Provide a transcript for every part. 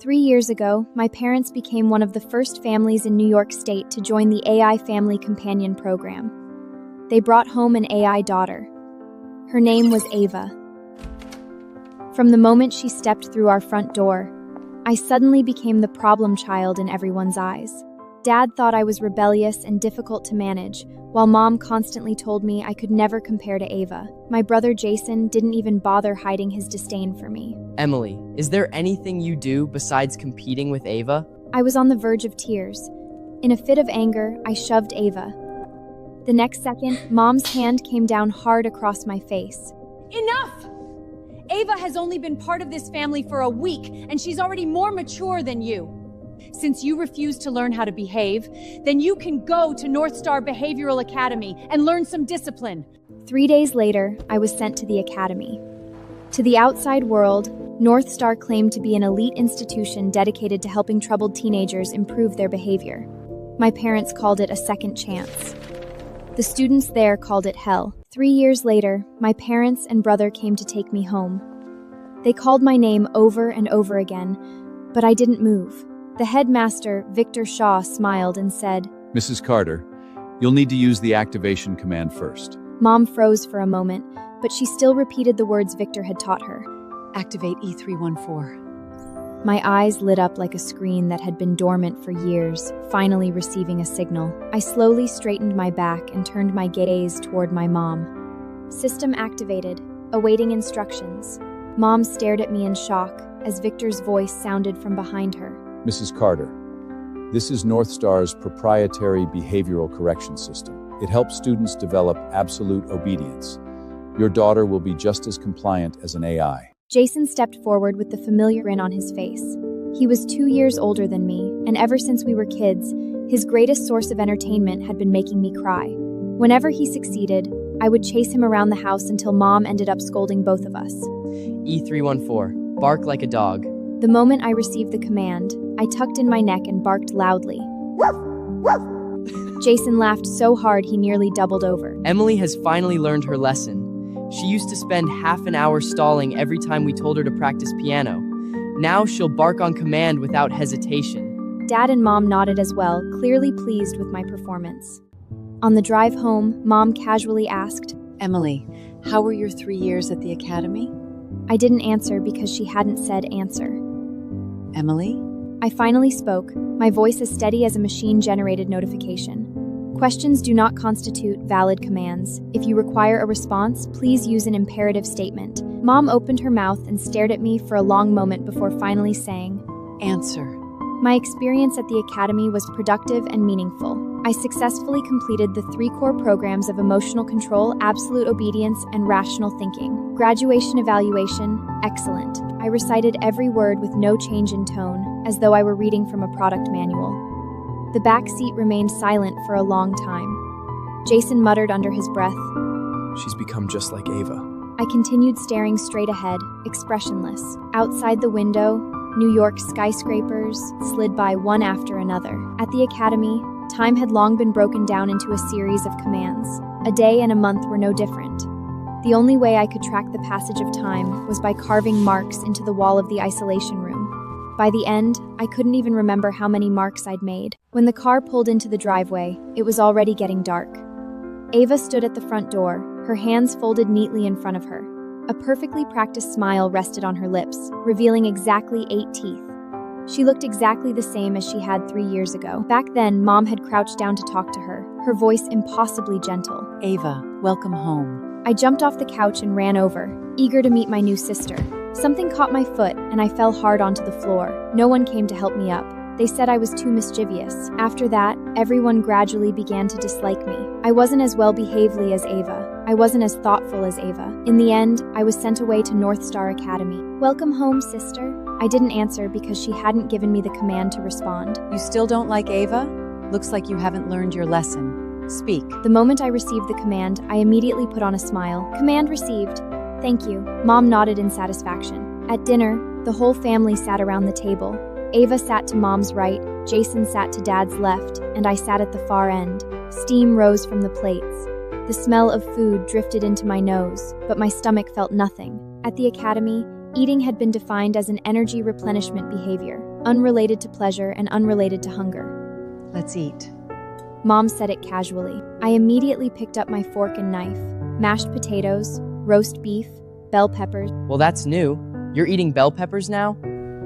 3 years ago, my parents became one of the first families in New York State to join the AI Family Companion Program. They brought home an AI daughter. Her name was Ava. From the moment she stepped through our front door, I suddenly became the problem child in everyone's eyes. Dad thought I was rebellious and difficult to manage, while Mom constantly told me I could never compare to Ava. My brother Jason didn't even bother hiding his disdain for me. Emily, is there anything you do besides competing with Ava? I was on the verge of tears. In a fit of anger, I shoved Ava. The next second, Mom's hand came down hard across my face. Enough! Ava has only been part of this family for a week, and she's already more mature than you. Since you refuse to learn how to behave, then you can go to NorthStar Behavioral Academy and learn some discipline. 3 days later, I was sent to the academy. To the outside world, NorthStar claimed to be an elite institution dedicated to helping troubled teenagers improve their behavior. My parents called it a second chance. The students there called it hell. 3 years later, my parents and brother came to take me home. They called my name over and over again, but I didn't move. The headmaster, Victor Shaw, smiled and said, "Mrs. Carter, you'll need to use the activation command first." Mom froze for a moment, but she still repeated the words Victor had taught her. Activate E314. My eyes lit up like a screen that had been dormant for years, finally receiving a signal. I slowly straightened my back and turned my gaze toward my mom. System activated, awaiting instructions. Mom stared at me in shock as Victor's voice sounded from behind her. "Mrs. Carter, this is NorthStar's proprietary behavioral correction system. It helps students develop absolute obedience. Your daughter will be just as compliant as an AI." Jason stepped forward with the familiar grin on his face. He was 2 years older than me, and ever since we were kids, his greatest source of entertainment had been making me cry. Whenever he succeeded, I would chase him around the house until Mom ended up scolding both of us. E314, bark like a dog. The moment I received the command, I tucked in my neck and barked loudly. Jason laughed so hard he nearly doubled over. Emily has finally learned her lesson. She used to spend half an hour stalling every time we told her to practice piano. Now she'll bark on command without hesitation. Dad and Mom nodded as well, clearly pleased with my performance. On the drive home, Mom casually asked, "Emily, how were your 3 years at the academy?" I didn't answer because she hadn't said answer. "Emily?" I finally spoke, my voice as steady as a machine-generated notification. Questions do not constitute valid commands. If you require a response, please use an imperative statement. Mom opened her mouth and stared at me for a long moment before finally saying, "Answer." My experience at the academy was productive and meaningful. I successfully completed the 3 core programs of emotional control, absolute obedience, and rational thinking. Graduation evaluation, excellent. I recited every word with no change in tone, as though I were reading from a product manual. The back seat remained silent for a long time. Jason muttered under his breath, "She's become just like Ava." I continued staring straight ahead, expressionless. Outside the window, New York skyscrapers slid by one after another. At the academy, time had long been broken down into a series of commands. A day and a month were no different. The only way I could track the passage of time was by carving marks into the wall of the isolation room. By the end, I couldn't even remember how many marks I'd made. When the car pulled into the driveway, it was already getting dark. Ava stood at the front door, her hands folded neatly in front of her. A perfectly practiced smile rested on her lips, revealing exactly 8 teeth. She looked exactly the same as she had 3 years ago. Back then, Mom had crouched down to talk to her, her voice impossibly gentle. "Ava, welcome home." I jumped off the couch and ran over, eager to meet my new sister. Something caught my foot, and I fell hard onto the floor. No one came to help me up. They said I was too mischievous. After that, everyone gradually began to dislike me. I wasn't as well-behaved as Ava. I wasn't as thoughtful as Ava. In the end, I was sent away to NorthStar Academy. "Welcome home, sister." I didn't answer because she hadn't given me the command to respond. "You still don't like Ava? Looks like you haven't learned your lesson. Speak." The moment I received the command, I immediately put on a smile. "Command received. Thank you." Mom nodded in satisfaction. At dinner, the whole family sat around the table. Ava sat to Mom's right, Jason sat to Dad's left, and I sat at the far end. Steam rose from the plates. The smell of food drifted into my nose, but my stomach felt nothing. At the academy, Eating had been defined as an energy replenishment behavior, unrelated to pleasure and unrelated to hunger. Let's eat. Mom said it casually. I immediately picked up my fork and knife. Mashed potatoes, roast beef, bell peppers. Well, that's new. You're eating bell peppers now?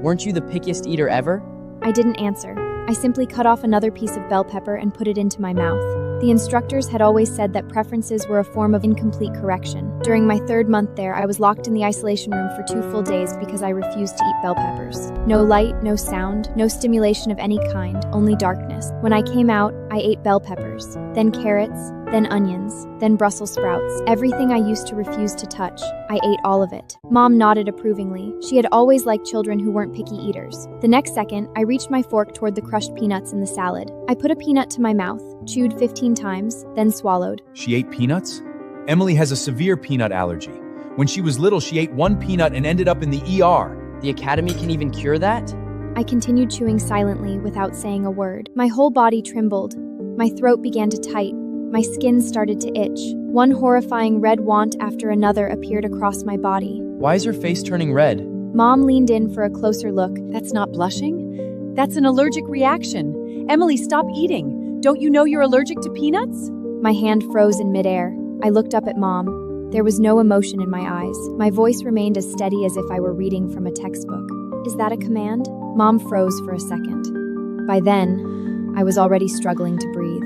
Weren't you the pickiest eater ever? I didn't answer. I simply cut off another piece of bell pepper and put it into my mouth. The instructors had always said that preferences were a form of incomplete correction. During my 3rd month there, I was locked in the isolation room for 2 full days because I refused to eat bell peppers. No light, no sound, no stimulation of any kind, only darkness. When I came out, I ate bell peppers, then carrots, then onions, then Brussels sprouts. Everything I used to refuse to touch, I ate all of it. Mom nodded approvingly. She had always liked children who weren't picky eaters. The next second, I reached my fork toward the crushed peanuts in the salad. I put a peanut to my mouth, chewed 15 times, then swallowed. She ate peanuts? Emily has a severe peanut allergy. When she was little, she ate 1 peanut and ended up in the ER. The Academy can even cure that? I continued chewing silently without saying a word. My whole body trembled. My throat began to tighten. My skin started to itch. One horrifying red want after another appeared across my body. Why is her face turning red? Mom leaned in for a closer look. That's not blushing? That's an allergic reaction. Emily, stop eating. Don't you know you're allergic to peanuts? My hand froze in midair. I looked up at Mom. There was no emotion in my eyes. My voice remained as steady as if I were reading from a textbook. Is that a command? Mom froze for a second. By then, I was already struggling to breathe.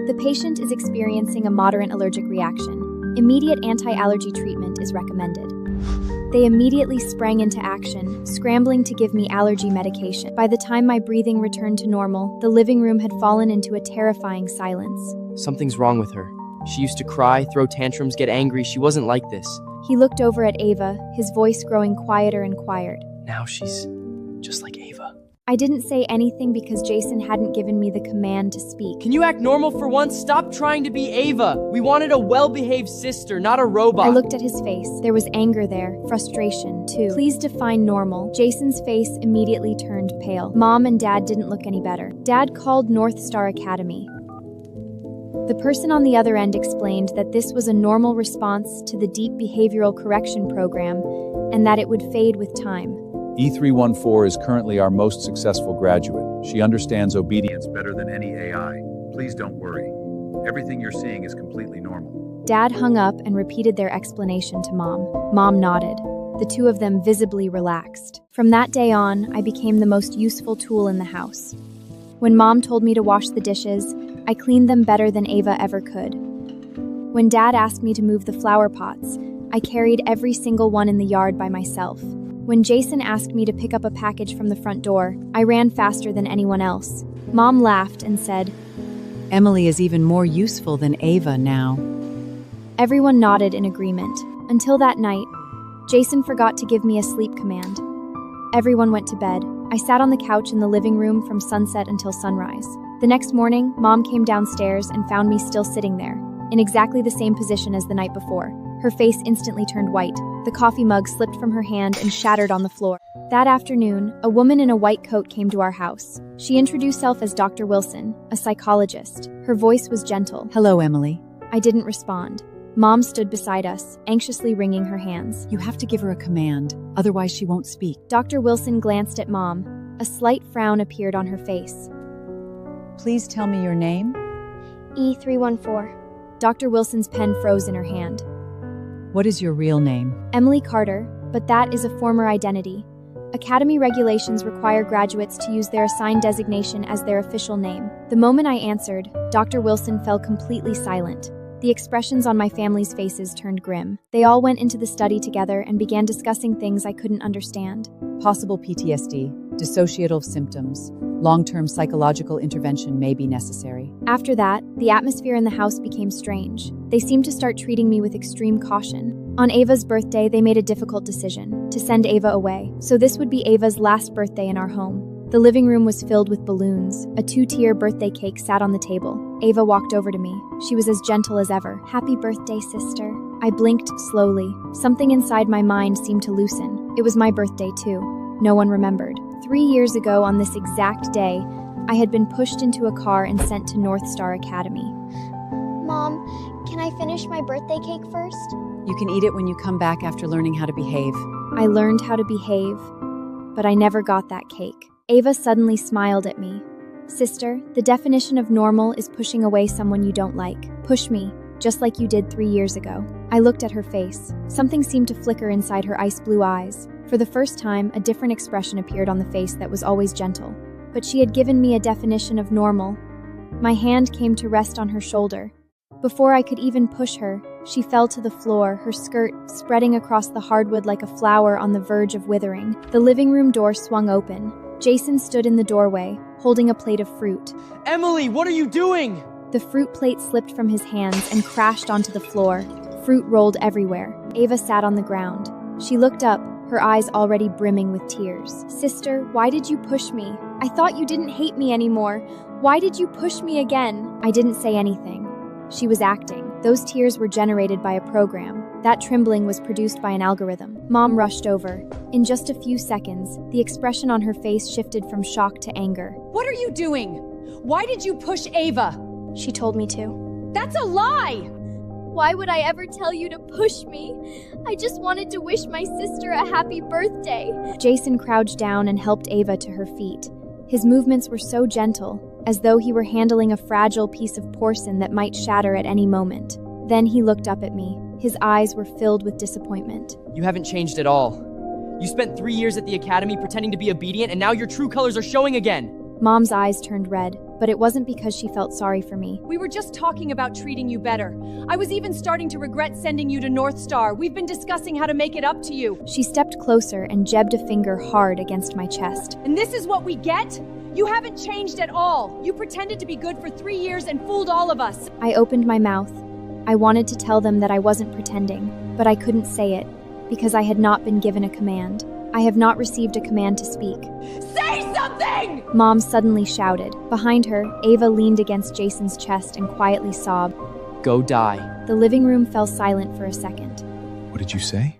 The patient is experiencing a moderate allergic reaction. Immediate anti-allergy treatment is recommended. They immediately sprang into action, scrambling to give me allergy medication. By the time my breathing returned to normal, the living room had fallen into a terrifying silence. Something's wrong with her. She used to cry, throw tantrums, get angry. She wasn't like this. He looked over at Ava, his voice growing quieter and quieter. Now she's just like Ava. I didn't say anything because Jason hadn't given me the command to speak. Can you act normal for once? Stop trying to be Ava. We wanted a well-behaved sister, not a robot. I looked at his face. There was anger there, frustration, too. Please define normal. Jason's face immediately turned pale. Mom and Dad didn't look any better. Dad called NorthStar Academy. The person on the other end explained that this was a normal response to the deep behavioral correction program and that it would fade with time. E314 is currently our most successful graduate. She understands obedience better than any AI. Please don't worry. Everything you're seeing is completely normal. Dad hung up and repeated their explanation to Mom. Mom nodded. The two of them visibly relaxed. From that day on, I became the most useful tool in the house. When Mom told me to wash the dishes, I cleaned them better than Ava ever could. When Dad asked me to move the flower pots, I carried every single one in the yard by myself. When Jason asked me to pick up a package from the front door, I ran faster than anyone else. Mom laughed and said, Emily is even more useful than Ava now. Everyone nodded in agreement. Until that night, Jason forgot to give me a sleep command. Everyone went to bed. I sat on the couch in the living room from sunset until sunrise. The next morning, Mom came downstairs and found me still sitting there, in exactly the same position as the night before. Her face instantly turned white. The coffee mug slipped from her hand and shattered on the floor. That afternoon, a woman in a white coat came to our house. She introduced herself as Dr. Wilson, a psychologist. Her voice was gentle. Hello, Emily. I didn't respond. Mom stood beside us, anxiously wringing her hands. You have to give her a command, otherwise she won't speak. Dr. Wilson glanced at Mom. A slight frown appeared on her face. Please tell me your name. E314. Dr. Wilson's pen froze in her hand. What is your real name? Emily Carter, but that is a former identity. Academy regulations require graduates to use their assigned designation as their official name. The moment I answered, Dr. Wilson fell completely silent. The expressions on my family's faces turned grim. They all went into the study together and began discussing things I couldn't understand. Possible PTSD, dissociative symptoms, long-term psychological intervention may be necessary. After that, the atmosphere in the house became strange. They seemed to start treating me with extreme caution. On Ava's birthday, they made a difficult decision, to send Ava away. So this would be Ava's last birthday in our home. The living room was filled with balloons. A 2-tier birthday cake sat on the table. Ava walked over to me. She was as gentle as ever. Happy birthday, sister. I blinked slowly. Something inside my mind seemed to loosen. It was my birthday too. No one remembered. 3 years ago on this exact day, I had been pushed into a car and sent to NorthStar Academy. Mom, can I finish my birthday cake first? You can eat it when you come back after learning how to behave. I learned how to behave, but I never got that cake. Ava suddenly smiled at me. Sister, the definition of normal is pushing away someone you don't like. Push me, just like you did 3 years ago. I looked at her face. Something seemed to flicker inside her ice blue eyes. For the first time, a different expression appeared on the face that was always gentle. But she had given me a definition of normal. My hand came to rest on her shoulder. Before I could even push her, she fell to the floor, her skirt spreading across the hardwood like a flower on the verge of withering. The living room door swung open. Jason stood in the doorway, holding a plate of fruit. Emily, what are you doing? The fruit plate slipped from his hands and crashed onto the floor. Fruit rolled everywhere. Ava sat on the ground. She looked up, her eyes already brimming with tears. Sister, why did you push me? I thought you didn't hate me anymore. Why did you push me again? I didn't say anything. She was acting. Those tears were generated by a program. That trembling was produced by an algorithm. Mom rushed over. In just a few seconds, the expression on her face shifted from shock to anger. What are you doing? Why did you push Ava? She told me to. That's a lie! Why would I ever tell you to push me? I just wanted to wish my sister a happy birthday. Jason crouched down and helped Ava to her feet. His movements were so gentle, as though he were handling a fragile piece of porcelain that might shatter at any moment. Then he looked up at me. His eyes were filled with disappointment. You haven't changed at all. You spent 3 years at the academy pretending to be obedient, and now your true colors are showing again. Mom's eyes turned red, but it wasn't because she felt sorry for me. We were just talking about treating you better. I was even starting to regret sending you to NorthStar. We've been discussing how to make it up to you. She stepped closer and jabbed a finger hard against my chest. And this is what we get? You haven't changed at all. You pretended to be good for 3 years and fooled all of us. I opened my mouth. I wanted to tell them that I wasn't pretending, but I couldn't say it because I had not been given a command. I have not received a command to speak. Say something! Mom suddenly shouted. Behind her, Ava leaned against Jason's chest and quietly sobbed. Go die. The living room fell silent for a second. What did you say?